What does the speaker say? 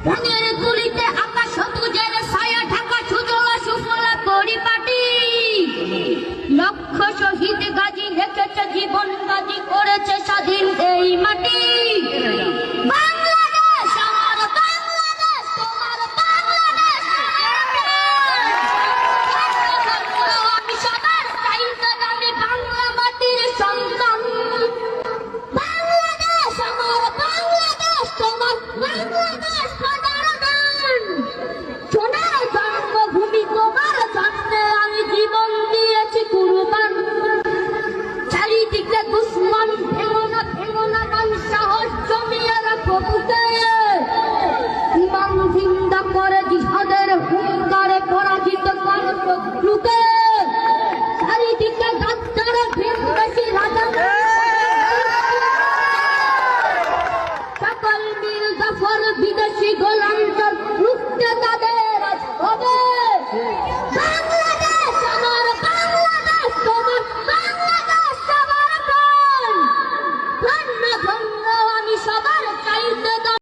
রঙের তুলিতে আকাশ সবুজের ছায়া ঢাকা সুজলা সুফলা পরিপাটি। লক্ষ শহীদ গাজী রেখেছে জীবন বাজি, করেছে স্বাধীন এই মাটি। বাংলাদেশ আমার বাংলাদেশ, তোমার বাংলাদেশ আমি সবার চাইতে আমি বাংলা মাটির সন্তান। বাংলাদেশ আমার বাংলাদেশ, তোমার বাংলাদেশ সোনার জন্মভূমি, তোমার জন্মে আমি জীবন দিয়েছি কুরবান। চারিদিকে দুশ্মন, ভেঙো না মন, সাহস জমিয়ে রাখো বুকে। ইমান জিন্দা করে জিহাদের হুঙ্কারে পরাজিত করো শত্রুকে। চারিদিকে গাদ্দারে ভিনদেশী রাজা, সকল মীর জাফর বিদেশি গোলাম রুখতে তাদের